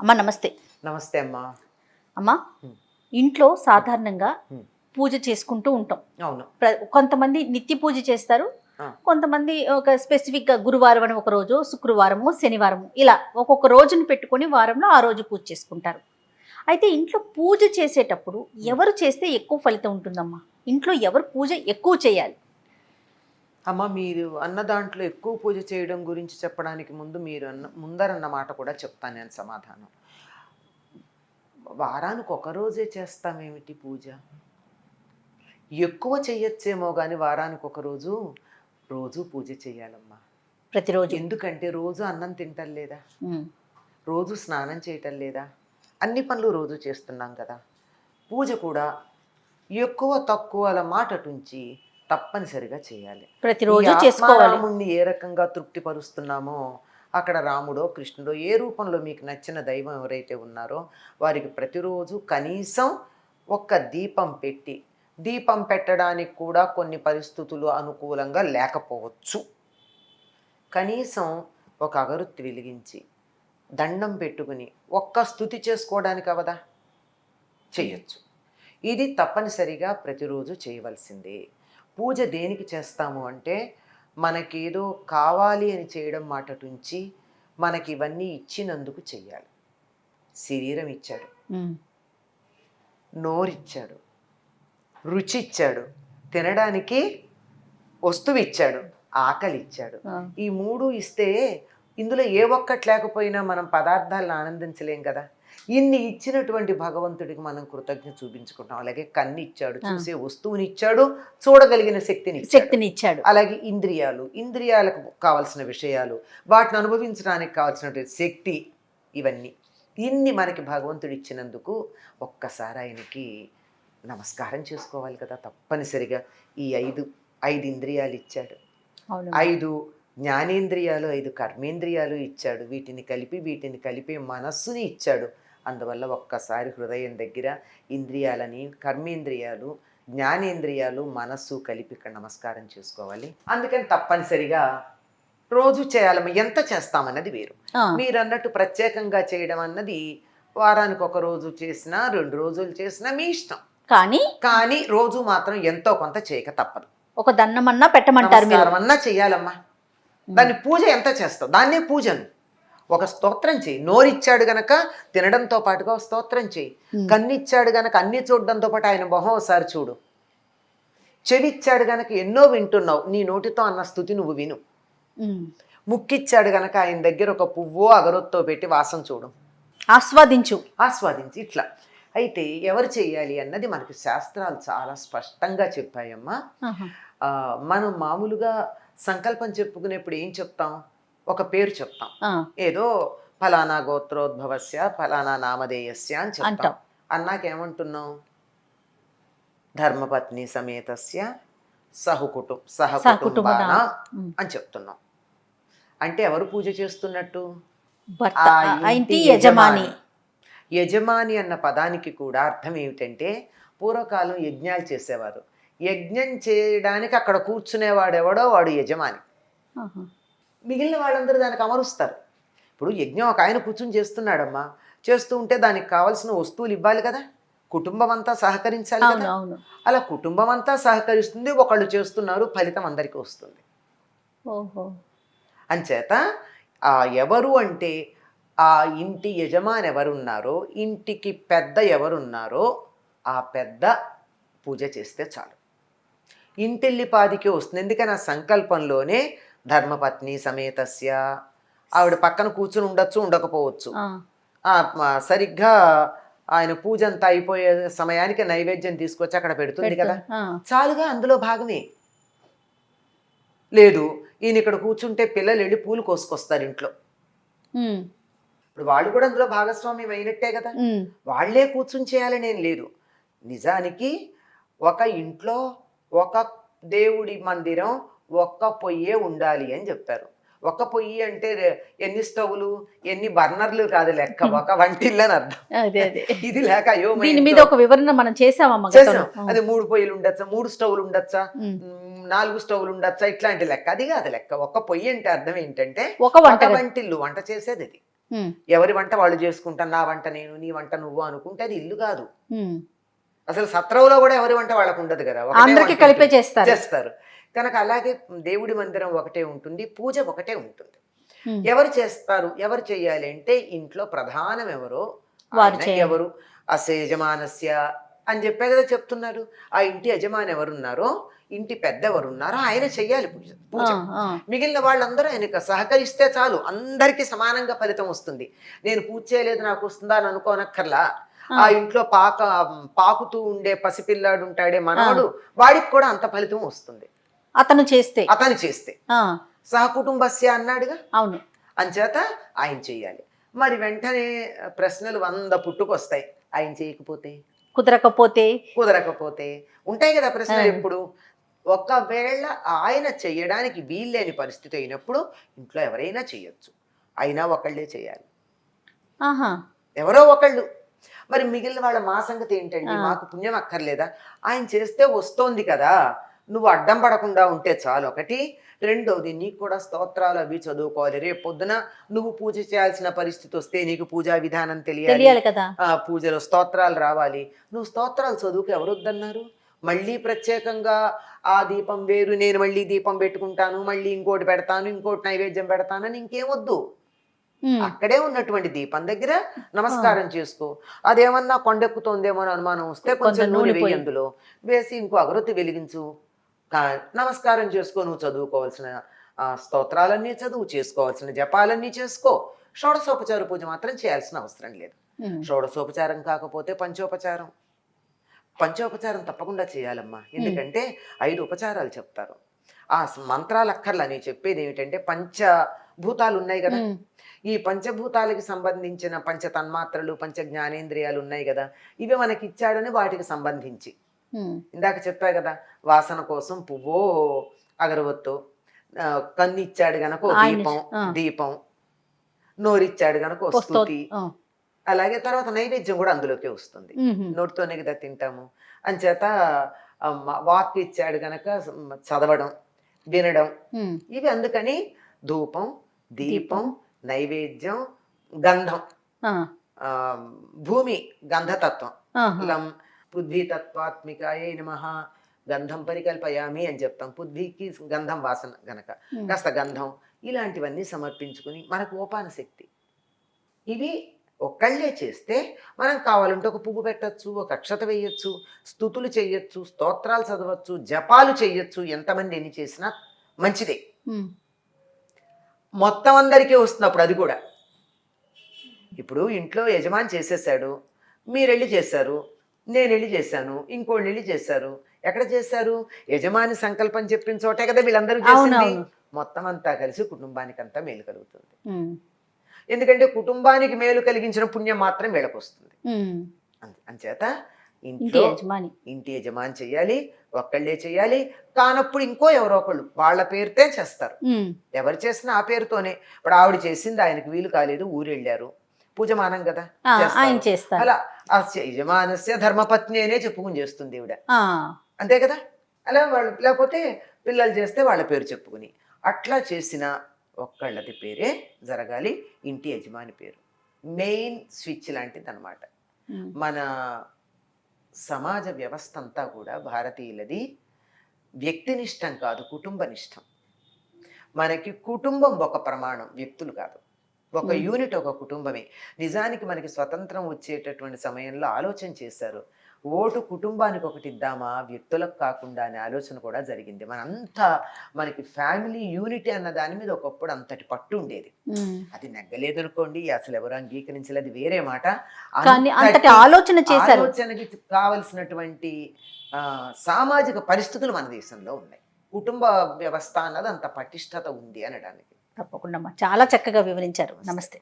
అమ్మ నమస్తే. నమస్తే అమ్మా. అమ్మా, హ్మ్. ఇంట్లో సాధారణంగా హ్మ్. పూజ చేసుకుంటూ ఉంటాం. అవును. కొంతమంది నిత్య పూజ చేస్తారు. ఆ. కొంతమంది ఒక స్పెసిఫిక్‌గా గురువారం అని ఒక రోజు, శుక్రవారము, శనివారము ఇలా ఒక్కొక్క రోజుని పెట్టుకొని వారంలో ఆ రోజు పూజ చేసుకుంటారు. అయితే ఇంట్లో పూజ చేసేటప్పుడు ఎవరు చేస్తే ఎక్కువ ఫలితం ఉంటుందమ్మా? ఇంట్లో ఎవరు పూజ ఎక్కువ చేయాలి? అమ్మ, మీరు అన్న దాంట్లో ఎక్కువ పూజ చేయడం గురించి చెప్పడానికి ముందు మీరు ముందరన్న మాట కూడా చెప్తాను నేను సమాధానం. వారానికి ఒక రోజే చేస్తామేమిటి పూజ? ఎక్కువ చెయ్యొచ్చేమో కానీ వారానికి ఒక రోజు రోజు పూజ చేయాలమ్మా. ప్రతిరోజు. ఎందుకంటే రోజు అన్నం తింటం లేదా, హ్మ్. రోజు స్నానం చేయటం లేదా, అన్ని పనులు రోజు చేస్తున్నాం కదా. పూజ కూడా ఎక్కువ తక్కువల మాటటుంచి తప్పనిసరిగా చేయాలి. ఈ ప్రతిరోజు చేసుకోవాలి. ఆత్మారాముణ్ణి ఏ రకంగా తృప్తిపరుస్తున్నామో అక్కడ రాముడో కృష్ణుడో ఏ రూపంలో మీకు నచ్చిన దైవం ఎవరైతే ఉన్నారో వారికి ప్రతిరోజు కనీసం ఒక్క దీపం పెట్టి, దీపం పెట్టడానికి కూడా కొన్ని పరిస్థితులు అనుకూలంగా లేకపోవచ్చు, కనీసం ఒక అగరొత్తి వెలిగించి దండం పెట్టుకుని ఒక్క స్తుతి చేసుకోవడానికి అవదా, చెయ్యొచ్చు. ఇది తప్పనిసరిగా ప్రతిరోజు చేయవలసిందే. పూజ దేనికి చేస్తాము అంటే మనకేదో కావాలి అని చేయడం మాటటుంచి మనకి ఇవన్నీ ఇచ్చినందుకు చెయ్యాలి. శరీరం ఇచ్చాడు, హ్మ్. నోరిచ్చాడు, రుచి ఇచ్చాడు, తినడానికి వస్తువు ఇచ్చాడు, ఆకలి ఇచ్చాడు. ఆ. ఈ మూడు ఇస్తే ఇందులో ఏ ఒక్కటి లేకపోయినా మనం పదార్థాలను ఆనందించలేం కదా. ఇన్ని ఇచ్చినటువంటి భగవంతుడికి మనం కృతజ్ఞత చూపించుకుంటాం. అలాగే కన్ను ఇచ్చాడు, చూసే వస్తువుని ఇచ్చాడు, చూడగలిగిన శక్తిని ఇచ్చాడు. అలాగే ఇంద్రియాలకు కావాల్సిన విషయాలు, వాటిని అనుభవించడానికి కావాల్సినటువంటి శక్తి, ఇన్ని మనకి భగవంతుడు ఇచ్చినందుకు ఒక్కసారి ఆయనకి నమస్కారం చేసుకోవాలి కదా తప్పనిసరిగా. ఈ ఐదు ఇంద్రియాలు ఇచ్చాడు, అవును. 5 జ్ఞానేంద్రియాలు, 5 కర్మేంద్రియాలు ఇచ్చాడు, వీటిని కలిపి మనస్సుని ఇచ్చాడు. అందువల్ల ఒక్కసారి హృదయం దగ్గర ఇంద్రియాలని, కర్మేంద్రియాలు, జ్ఞానేంద్రియాలు, మనస్సు కలిపి ఇక్కడ నమస్కారం చేసుకోవాలి. అందుకని తప్పనిసరిగా రోజు చేయాలమ్మ. ఎంత చేస్తామన్నది వేరు. ఆ. మీరు అన్నట్టు ప్రత్యేకంగా చేయడం అన్నది వారానికి ఒక రోజు చేసినా 2 రోజులు చేసినా మీ ఇష్టం. కానీ రోజు మాత్రం ఎంతో కొంత చేయక తప్పదు. ఒక దండమన్నా పెట్టమంటారు మీరు. నమస్కారం అన్నా చెయ్యాలమ్మా. దాన్ని పూజ ఎంత చేస్తావు, దాన్నే పూజను. ఒక స్తోత్రం చేయి. నోరిచ్చాడు గనక తినడంతో పాటుగా స్తోత్రం చేయి. కన్నిచ్చాడు గనక అన్ని చూడడంతో పాటు ఆయన మొహం ఒకసారి చూడు. చెవిచ్చాడు గనక ఎన్నో వింటున్నావు, నీ నోటితో అన్న స్తుతి నువ్వు విను. ముక్కిచ్చాడు గనక ఆయన దగ్గర ఒక పువ్వో అగరొత్తో పెట్టి వాసన చూడు, ఆస్వాదించి ఇట్లా. అయితే ఎవరు చెయ్యాలి అన్నది మనకి శాస్త్రాలు చాలా స్పష్టంగా చెప్పాయమ్మా. మనం మామూలుగా సంకల్పం చెప్పుకునేప్పుడు ఏం చెప్తాం, ఒక పేరు చెప్తాం. ఏదో ఫలానా గోత్రోద్భవస్య ఫలానా నామధేయస్య అని చెప్తాం. అన్నాకేమంటున్నాం, ధర్మపత్ని సమేతస్య సహకుటుంబాన అని చెప్తున్నాం. అంటే ఎవరు పూజ చేస్తున్నట్టు, ఆ ఇంటి యజమాని అన్న పదానికి కూడా అర్థం ఏమిటంటే, పూర్వకాలం యజ్ఞాలు చేసేవారు. యజ్ఞం చేయడానికి అక్కడ కూర్చునేవాడెవడో వాడు యజమాని. మిగిలిన వాళ్ళందరూ దానికి అమరుస్తారు. ఇప్పుడు యజ్ఞం ఒక ఆయన కూర్చుని చేస్తున్నాడమ్మా, చేస్తూ ఉంటే దానికి కావాల్సిన వస్తువులు ఇవ్వాలి కదా, కుటుంబం అంతా సహకరించాలి కదా. అలా కుటుంబం అంతా సహకరిస్తుంది, ఒకళ్ళు చేస్తున్నారు, ఫలితం అందరికీ వస్తుంది. అంచేత ఎవరు అంటే ఆ ఇంటి యజమాని ఎవరున్నారో, ఇంటికి పెద్ద ఎవరున్నారో ఆ పెద్ద పూజ చేస్తే చాలు. ఇంటిల్లిపాదికి వస్తుంది. ఎందుకని ఆ సంకల్పంలోనే ధర్మపత్ని సమేతస్య, ఆవిడ పక్కన కూర్చుని ఉండొచ్చు, ఉండకపోవచ్చు. సరిగ్గా ఆయన పూజ అంతా అయిపోయే సమయానికి నైవేద్యం తీసుకొచ్చి అక్కడ పెడుతుంది కదా, చాలుగా, అందులో భాగమే. లేదు ఈయన ఇక్కడ కూర్చుంటే పిల్లలు వెళ్ళి పూలు కోసుకొస్తారు ఇంట్లో, ఇప్పుడు వాళ్ళు కూడా అందులో భాగస్వామ్యం అయినట్టే కదా. వాళ్లే కూర్చుని చేయాలని ఏం లేదు. నిజానికి ఒక ఇంట్లో ఒక దేవుడి మందిరం ఒక్క పొయ్యే ఉండాలి అని చెప్పారు. ఒక్క పొయ్యి అంటే ఎన్ని స్టవ్లు ఎన్ని బర్నర్లు కాదు లెక్క, ఒక వంటిల్లు అని అర్థం. ఇది లేక అయ్యో ఒక వివరణ మనం చేసాం. అది 3 పొయ్యిలు ఉండొచ్చా, 3 స్టవ్లు ఉండొచ్చా, 4 స్టవ్లు ఉండొచ్చా, ఇట్లాంటి లెక్క అది కాదు లెక్క. ఒక్క పొయ్యి అంటే అర్థం ఏంటంటే ఒక వంటిల్లు, వంట చేసేది అది. ఉమ్, ఎవరి వంట వాళ్ళు చేసుకుంటాను, నా వంట నేను, నీ వంట నువ్వు అనుకుంటే అది ఇల్లు కాదు. ఉమ్. అసలు సత్రంలో కూడా ఎవరి వంట వాళ్ళకు ఉండదు కదా, ఒకటే అందరికి వంట కలిపే ఉంటుంది. చేస్తారు. చేస్తారు. కనుక అలాగే దేవుడి మందిరం ఒకటే ఉంటుంది, పూజ ఒకటే ఉంటుంది. ఉమ్, ఎవరు చేస్తారు, ఎవరు చేయాలి అంటే ఇంట్లో ప్రధానం ఎవరో వారు ఆయన చేయాలి. ఎవరు, అస్య యజమానస్య అని చెప్పే కదా చెప్తున్నారు. ఆ ఇంటి యజమాని ఎవరున్నారో, ఇంటి పెద్ద ఎవరున్నారో ఆయన చెయ్యాలి పూజ. ఆ, పూజ ఆ. మిగిలిన వాళ్ళందరూ ఆయనకు సహకరిస్తే చాలు, అందరికీ సమానంగా ఫలితం వస్తుంది. నేను పూజ చేయలేదు నాకు వస్తుందా అని అనుకోనక్కర్లా. ఆ ఇంట్లో పాకుతూ ఉండే పసిపిల్లాడు ఉంటాడే మనవడు, వాడికి కూడా అంత ఫలితం వస్తుంది అతను చేస్తే. అతను చేస్తే. ఆ, సహకుటుంబస్య అన్నాడుగా, అవును. అంచేత ఆయన చెయ్యాలి. మరి వెంటనే ప్రశ్నలు 100 పుట్టుకొస్తాయి. ఆయన చేయకపోతే, కుదరకపోతే ఉంటాయి కదా ప్రశ్నలు ఎప్పుడు. ఒకవేళ ఆయన చెయ్యడానికి వీల్లేని పరిస్థితి అయినప్పుడు ఇంట్లో ఎవరైనా చెయ్యొచ్చు, అయినా ఒకళ్ళే చేయాలి, ఆహా. ఎవరో ఒకళ్ళు. మరి మిగిలిన వాళ్ళ మా సంగతి ఏంటండి, ఆ. మాకు పుణ్యం అక్కర్లేదా? ఆయన చేస్తే వస్తోంది కదా, నువ్వు అడ్డం పడకుండా ఉంటే చాలు. ఒకటి. రెండోది, నీకు కూడా స్తోత్రాలు అవి చదువుకోవాలి. రేపు పొద్దున నువ్వు పూజ చేయాల్సిన పరిస్థితి వస్తే నీకు పూజా విధానం తెలియాలి. తెలియాలి కదా. పూజలో స్తోత్రాలు రావాలి. నువ్వు స్తోత్రాలు చదువుకు ఎవరు వద్దన్నారు? మళ్ళీ ప్రత్యేకంగా ఆ దీపం వేరు, నేను మళ్ళీ దీపం పెట్టుకుంటాను, మళ్ళీ ఇంకోటి పెడతాను, ఇంకోటి నైవేద్యం పెడతానని ఇంకేమొద్దు. ఉమ్, అక్కడే ఉన్నటువంటి దీపం దగ్గర నమస్కారం చేసుకో. అదేమన్నా కొండెక్కుతోందేమో అని అనుమానం వస్తే కొంచెం నూనె వేయి, అందులో వేసి ఇంకో అగరొత్తి వెలిగించు, నమస్కారం చేసుకో. నువ్వు చదువుకోవాల్సిన స్తోత్రాలన్నీ చదువు, చేసుకోవాల్సిన జపాలన్నీ చేసుకో. షోడశోపచార పూజ మాత్రం చేయాల్సిన అవసరం లేదు. ఉమ్. షోడశోపచారం కాకపోతే పంచోపచారం, పంచోపచారం తప్పకుండా చేయాలమ్మా. ఎందుకంటే 5 ఉపచారాలు చెప్తారు. ఆ మంత్రాలు అక్కర్లా. నేను చెప్పేది ఏమిటంటే, పంచభూతాలు ఉన్నాయి కదా, ఉమ్, ఈ పంచభూతాలకి సంబంధించిన పంచ తన్మాత్రలు, పంచ జ్ఞానేంద్రియాలు ఉన్నాయి కదా, ఇవి మనకి ఇచ్చాడని వాటికి సంబంధించి ఉమ్. ఇందాక చెప్పా కదా, వాసన కోసం పువ్వో అగరవత్తో, కన్ను ఇచ్చాడు గనక ఓ దీపం, దీపం, నోరిచ్చాడు గనక ఓ స్తుతి. అలాగే తర్వాత నైవేద్యం కూడా అందులోకే వస్తుంది, నోటితోనే కదా తింటాము. అంచేత వాక్ ఇచ్చాడు గనక చదవడం, వినడం, ఇవి. అందుకని ధూపం, దీపం, నైవేద్యం, గంధం. భూమి గంధతత్వం, లం పృథ్వీతత్వాత్మికాయే నమః గంధం పరికల్పయామి అని చెప్తాం. పృథ్వీకి గంధం వాసన గనక కాస్త గంధం, ఇలాంటివన్నీ సమర్పించుకుని మనకు ఓపాన శక్తి. ఇవి ఒక్కళ్ళే చేస్తే మనం కావాలంటే ఒక పువ్వు పెట్టచ్చు, ఒక అక్షత వేయచ్చు, స్తుతులు చెయ్యొచ్చు, స్తోత్రాలు చదవచ్చు, జపాలు చెయ్యొచ్చు. ఎంతమంది ఎన్ని చేసినా మంచిదే. మొత్తం అందరికీ వస్తున్నప్పుడు అది కూడా. ఇప్పుడు ఇంట్లో యజమాని చేసేసాడు, మీరెళ్ళి చేశారు, నేను వెళ్ళి చేశాను, ఇంకోళ్ళు వెళ్ళి చేశారు. ఎక్కడ చేశారు? యజమాని సంకల్పం చెప్పిన చోటే కదా వీళ్ళందరూ చేసింది. మొత్తం అంతా కలిసి కుటుంబానికి అంతా మేలు కలుగుతుంది. ఎందుకంటే కుటుంబానికి మేలు కలిగించిన పుణ్యం మాత్రం వీళ్ళకి వస్తుంది. అంచేత ఇంటి యజమాని చెయ్యాలి, ఒక్కళ్ళే చెయ్యాలి. కానప్పుడు ఇంకో ఎవరో ఒకళ్ళు వాళ్ళ పేరుతే చేస్తారు. ఎవరు చేసినా ఆ పేరుతోనే. ఇప్పుడు ఆవిడ చేసింది, ఆయనకు వీలు కాలేదు, ఊరెళ్ళారు, పూజమానం కదా, అలా యజమానస్య ధర్మపత్ని అనే చెప్పుకుని చేస్తుంది ఈవిడ, అంతే కదా. అలా వాళ్ళు, లేకపోతే పిల్లలు చేస్తే వాళ్ళ పేరు చెప్పుకుని, అట్లా చేసిన ఒక్కళ్ళది పేరే జరగాలి. ఇంటి యజమాని పేరు మెయిన్ స్విచ్ లాంటిది అనమాట. మన సమాజ వ్యవస్థ అంతా కూడా భారతీయులది వ్యక్తినిష్టం కాదు, కుటుంబనిష్టం. మనకి కుటుంబం ఒక ప్రమాణం, వ్యక్తులు కాదు. ఒక యూనిట్, ఒక కుటుంబమే. నిజానికి మనకి స్వతంత్రం వచ్చేటటువంటి సమయంలో ఆలోచన చేశారు, ఓటు కుటుంబానికి ఒకటి ఇద్దామా, వ్యక్తులకు కాకుండా అనే ఆలోచన కూడా జరిగింది. మనంతా మనకి ఫ్యామిలీ యూనిటీ అన్న దాని మీద ఒకప్పుడు అంతటి పట్టు ఉండేది. అది నెగ్గలేదు అనుకోండి, అసలు ఎవరు అంగీకరించలేదు, వేరే మాట. ఆలోచనకి కావలసినటువంటి సామాజిక పరిస్థితులు మన దేశంలో ఉన్నాయి. కుటుంబ వ్యవస్థ అన్నది అంత పటిష్టత ఉంది అనడానికి. తప్పకుండా చాలా చక్కగా వివరించారు. నమస్తే.